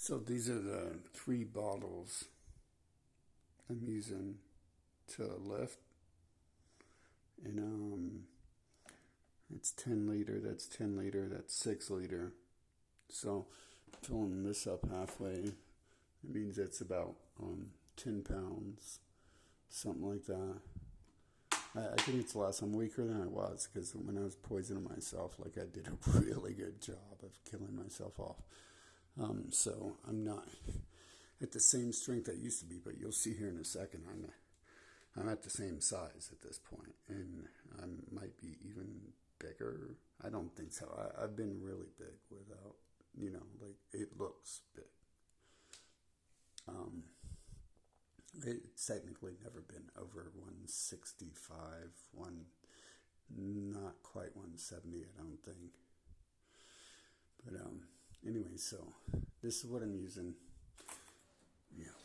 So these are the 3 bottles I'm using to lift. And it's 10 liter, that's 10 liter, that's 6 liter. So filling this up halfway, it means it's about 10 pounds, something like that. I think it's less. I'm weaker than I was because when I was poisoning myself, like I did a really good job of killing myself off. So I'm not at the same strength I used to be, but you'll see here in a second, I'm at the same size at this point, and I might be even bigger. I don't think so. I've been really big without, like it looks big. It's technically never been over 165, not quite 170, I don't think. But anyway, so this is what I'm using. Yeah,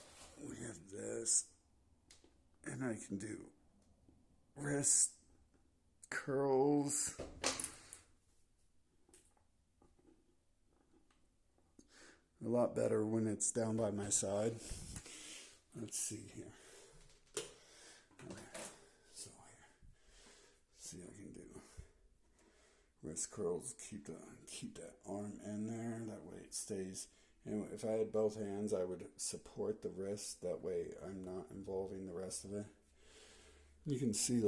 we have this, and I can do wrist curls. A lot better when it's down by my side. Let's see here. Okay, so here, see I can do wrist curls. Keep that arm in there. That way it stays. And if I had both hands, I would support the wrist. That way I'm not involving the rest of it. You can see,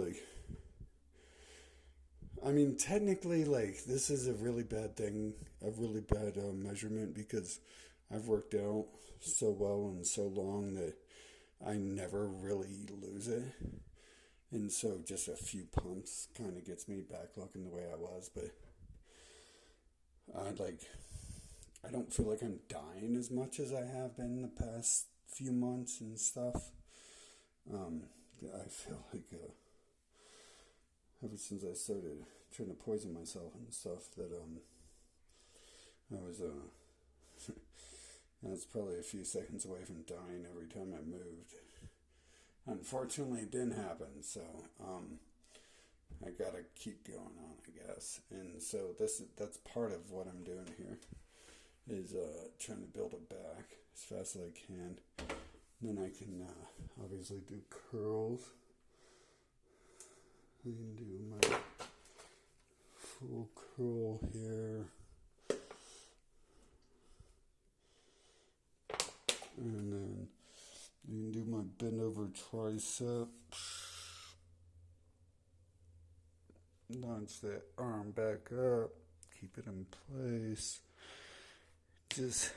technically, this is a really bad thing, a really bad measurement, because I've worked out so well and so long that I never really lose it. And so just a few pumps kind of gets me back looking the way I was. But I don't feel like I'm dying as much as I have been the past few months and stuff. I feel like ever since I started trying to poison myself and stuff that I was that's probably a few seconds away from dying every time I moved. Unfortunately, it didn't happen, so I gotta keep going on, I guess. And so that's part of what I'm doing here, is trying to build it back as fast as I can. Then I can obviously do curls. I can do my full curl here. And then you can do my bend over tricep. Launch that arm back up. Keep it in place. Just,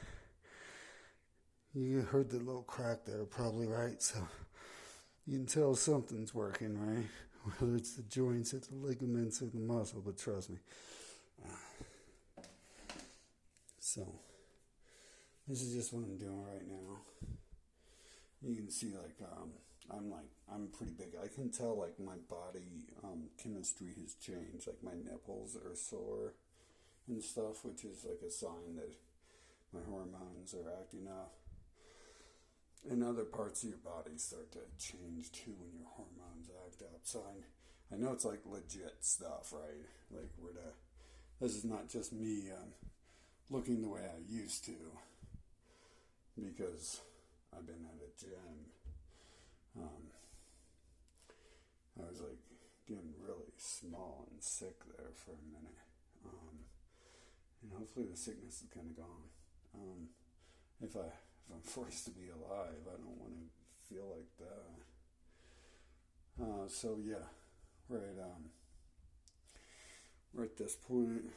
you heard the little crack there probably, right? So you can tell something's working, right? Whether it's the joints, it's the ligaments, or the muscle, but trust me. So this is just what I'm doing right now. You can see I'm pretty big. I can tell my body chemistry has changed. Like my nipples are sore and stuff, which is like a sign that my hormones are acting up. And other parts of your body start to change too when your hormones act up. So I know it's legit stuff, right? This is not just me looking the way I used to, because I've been at a gym. I was getting really small and sick there for a minute. And hopefully the sickness is kind of gone. If I'm forced to be alive, I don't want to feel like that. So yeah, we're at this point.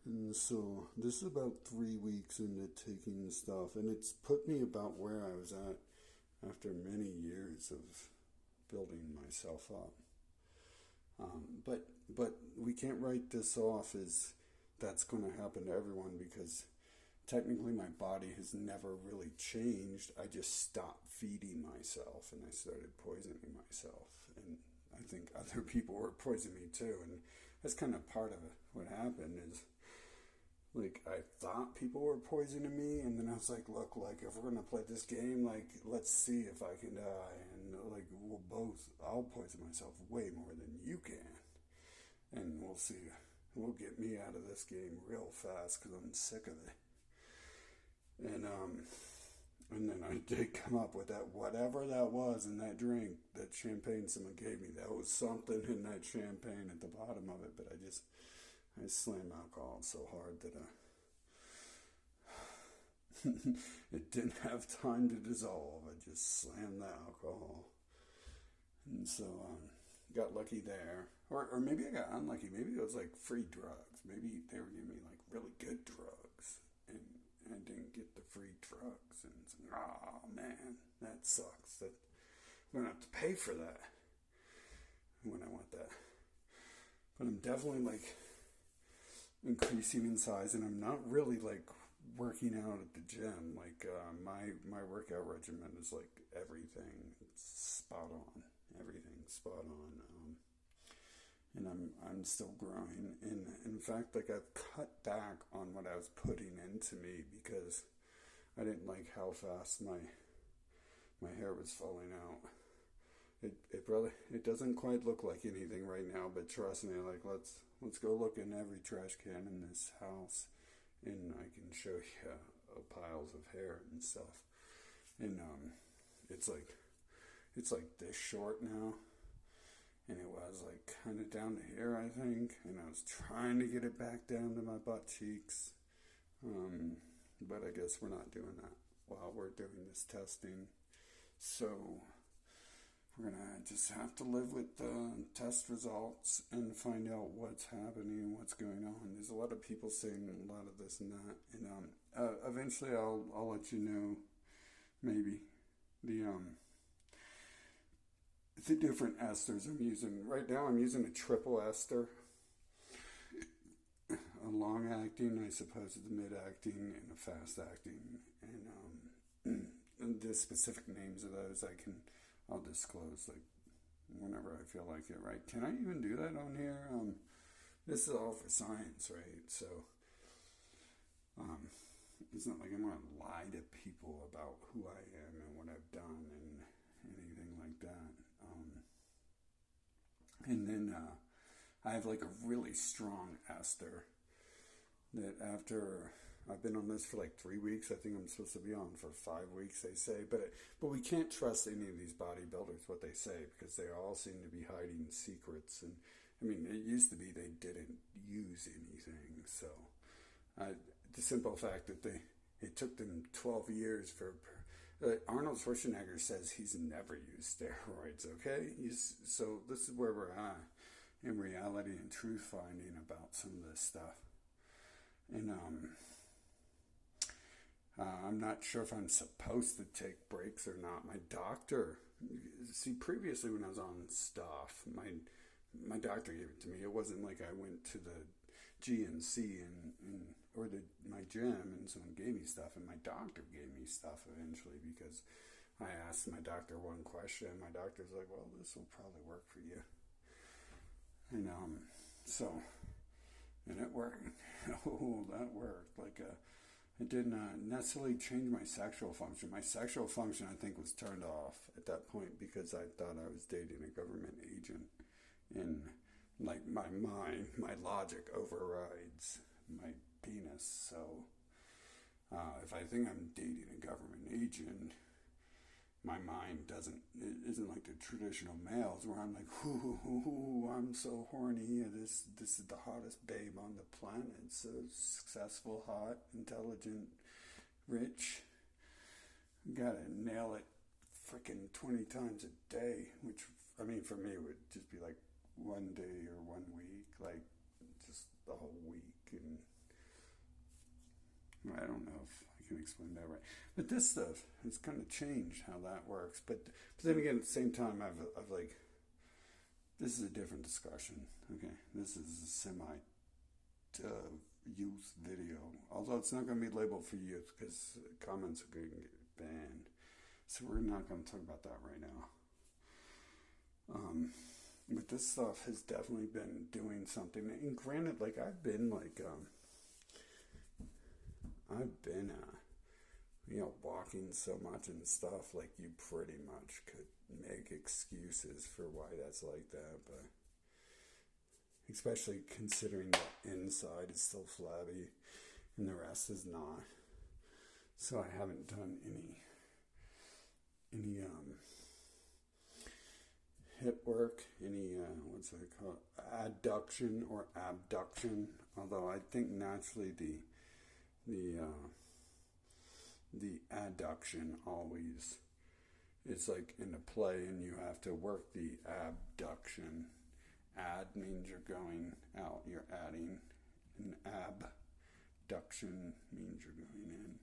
And so this is about 3 weeks into taking stuff, and it's put me about where I was at after many years of building myself up. But we can't write this off as that's going to happen to everyone, because technically my body has never really changed. I just stopped feeding myself and I started poisoning myself. And I think other people were poisoning me too. And that's kind of part of it. What happened is, I thought people were poisoning me, and then I was like, look, if we're going to play this game, let's see if I can die. And, I'll poison myself way more than you can. And we'll see. We'll get me out of this game real fast, because I'm sick of it. And then I did come up with that, whatever that was in that drink, that champagne someone gave me, that was something in that champagne at the bottom of it. But I slammed alcohol so hard that it didn't have time to dissolve. I just slammed the alcohol. And so, got lucky there. Or maybe I got unlucky. Maybe it was like free drugs. Maybe they were giving me like really good drugs. And I didn't get the free drugs. And it's like, oh man, that sucks. That I'm going to have to pay for that when I want that. But I'm definitely like increasing in size, and I'm not really like working out at the gym. Like my workout regimen is like everything. It's spot on. Everything's spot on. And I'm still growing. And in fact, like I've cut back on what I was putting into me because I didn't like how fast my hair was falling out. It doesn't quite look like anything right now, but trust me, like let's go look in every trash can in this house, and I can show you piles of hair and stuff. And it's like this short now, and it was like kind of down to here, I think, and I was trying to get it back down to my butt cheeks, but I guess we're not doing that while we're doing this testing. So we're gonna just have to live with the test results and find out what's happening, what's going on. There's a lot of people saying a lot of this and that, and eventually I'll let you know maybe the different esters I'm using. Right now I'm using a triple ester, a long acting, I suppose, the mid acting, and a fast acting, and the specific names of those I'll disclose like whenever I feel like it, right? Can I even do that on here? This is all for science, right? So it's not like I'm going to lie to people about who I am and what I've done and anything like that. And then I have like a really strong ester that after I've been on this for like 3 weeks. I think I'm supposed to be on for 5 weeks, they say. But we can't trust any of these bodybuilders, what they say, because they all seem to be hiding secrets. And I mean, it used to be they didn't use anything. So the simple fact that it took them 12 years for... Arnold Schwarzenegger says he's never used steroids, okay? So this is where we're at in reality and truth finding about some of this stuff. And I'm not sure if I'm supposed to take breaks or not. My doctor, see, previously when I was on stuff, my doctor gave it to me. It wasn't like I went to the GNC or my gym and someone gave me stuff, and my doctor gave me stuff eventually because I asked my doctor one question. My doctor's like, well, this will probably work for you. And and it worked. Oh, that worked. Like it didn't necessarily change my sexual function. My sexual function, I think, was turned off at that point because I thought I was dating a government agent. And like my mind, my logic overrides my penis. So if I think I'm dating a government agent, my mind isn't like the traditional males where I'm like, ooh, I'm so horny. This is the hottest babe on the planet. So successful, hot, intelligent, rich. Gotta nail it freaking 20 times a day, which, I mean, for me would just be like 1 day or 1 week, like just the whole week. And I don't know if I can explain that right. But this stuff has kind of changed how that works. But then again, at the same time, I've like, this is a different discussion. Okay, this is a semi-youth video. Although it's not going to be labeled for youth because comments are going to get banned. So we're not going to talk about that right now. But this stuff has definitely been doing something. And granted, like I've been walking so much and stuff, like you pretty much could make excuses for why that's like that, but especially considering the inside is still flabby and the rest is not. So I haven't done any any hip work, any what's that called, adduction or abduction. Although I think naturally the adduction always, it's like in a play, and you have to work the abduction. Add means you're going out, you're adding. And abduction means you're going in.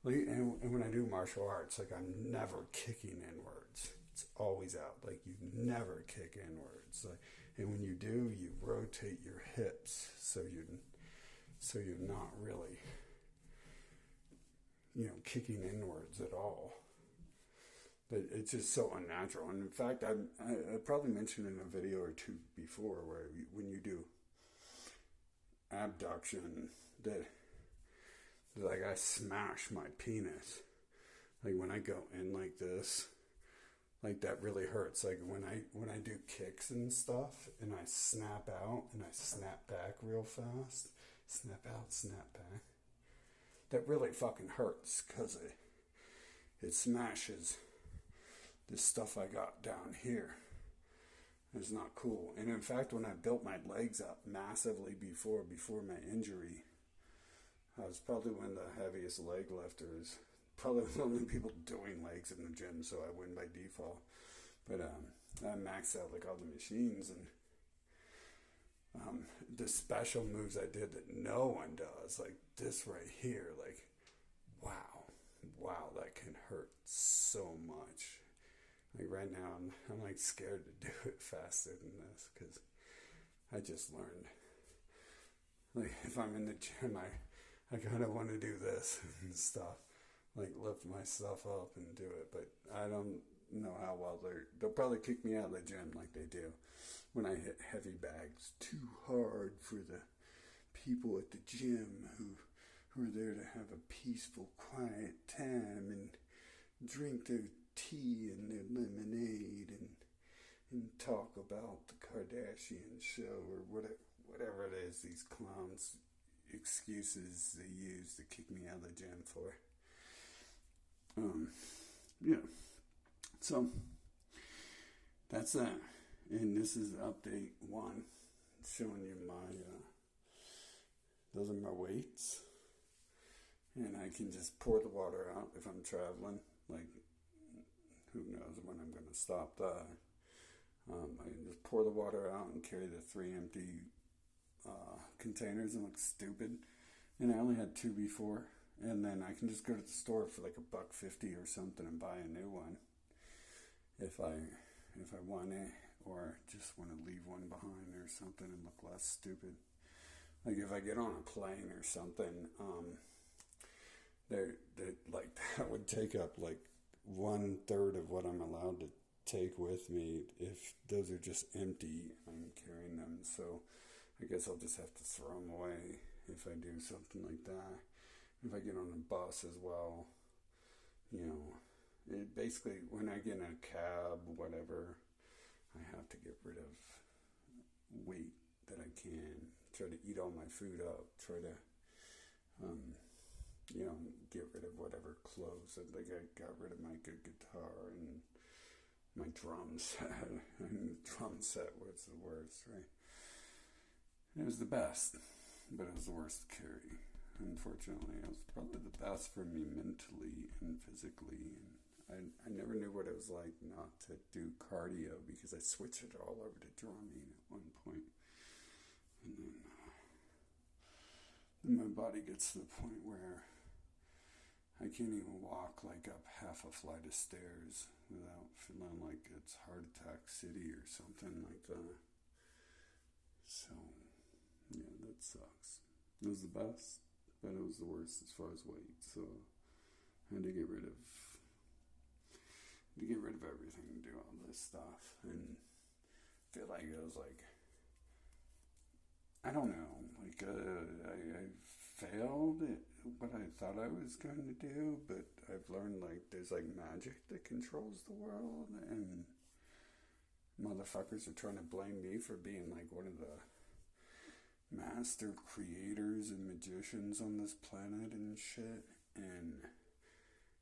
And when I do martial arts, like I'm never kicking inwards. It's always out. Like you never kick inwards. Like, and when you do, you rotate your hips so you're not really, kicking inwards at all. But it's just so unnatural. And in fact, I probably mentioned in a video or two before where when you do abduction, that like I smash my penis. Like when I go in like this, like that really hurts. Like when I do kicks and stuff, and I snap out and I snap back real fast, snap out, snap back. That really fucking hurts because it smashes this stuff I got down here. It's not cool. And in fact, when I built my legs up massively before my injury, I was probably one of the heaviest leg lifters. Probably one of the only people doing legs in the gym, so I win by default. But I maxed out like all the machines, and the special moves I did that no one does, like this right here, like wow, that can hurt so much. Like right now, I'm like scared to do it faster than this because I just learned. Like if I'm in the gym, I kind of want to do this and stuff, like lift myself up and do it. But I don't know how well they'll probably kick me out of the gym like they do when I hit heavy bags too hard for the people at the gym who are there to have a peaceful, quiet time and drink their tea and their lemonade and talk about the Kardashian show or whatever it is these clowns excuses they use to kick me out of the gym for. So that's that, and this is update 1, showing you those are my weights, and I can just pour the water out if I'm traveling. Like, who knows when I'm going to stop that. I can just pour the water out and carry the 3 empty containers and look stupid. And I only had 2 before. And then I can just go to the store for like $1.50 or something and buy a new one if I want it, or just want to leave one behind or something and look less stupid. Like if I get on a plane or something, like that would take up like 1/3 of what I'm allowed to take with me if those are just empty. I'm carrying them, so I guess I'll just have to throw them away if I do something like that. If I get on a bus as well, it basically, when I get in a cab, whatever, I have to get rid of weight that I can. Try to eat all my food up. Try to, get rid of whatever clothes. Like I got rid of my good guitar and my drum set. And the drum set was the worst, right? It was the best, but it was the worst to carry. Unfortunately, it was probably the best for me mentally and physically. And I never knew what it was like not to do cardio because I switched it all over to drumming at one point. And then my body gets to the point where I can't even walk like up half a flight of stairs without feeling like it's Heart Attack City or something like that. So, yeah, that sucks. It was the best, but it was the worst as far as weight. So I had to get rid of everything and do all this stuff. And I feel like it was like, I don't know, like I failed at what I thought I was going to do, but I've learned like there's like magic that controls the world, and motherfuckers are trying to blame me for being like one of the master creators and magicians on this planet and shit, and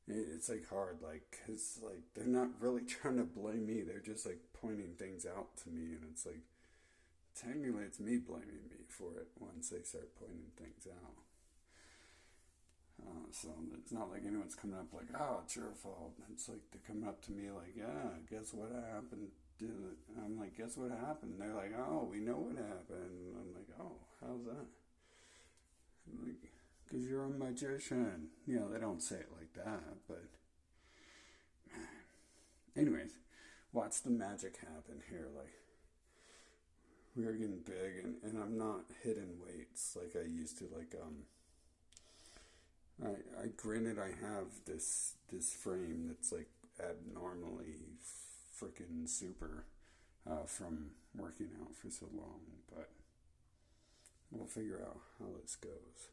it's like hard, like, cause like they're not really trying to blame me. They're just like pointing things out to me, and it's like technically it's me blaming me for it once they start pointing things out. So it's not like anyone's coming up like, oh, it's your fault. It's like they're coming up to me like, yeah, guess what happened? I'm like, guess what happened? And they're like, oh, we know what happened. I'm like, oh, how's that? I'm like, because you're a magician. You know, they don't say it like that, but anyways, watch the magic happen here. Like, we are getting big, and I'm not hitting weights like I used to. Like, I granted I have this frame that's like abnormally freaking super from working out for so long, but we'll figure out how this goes.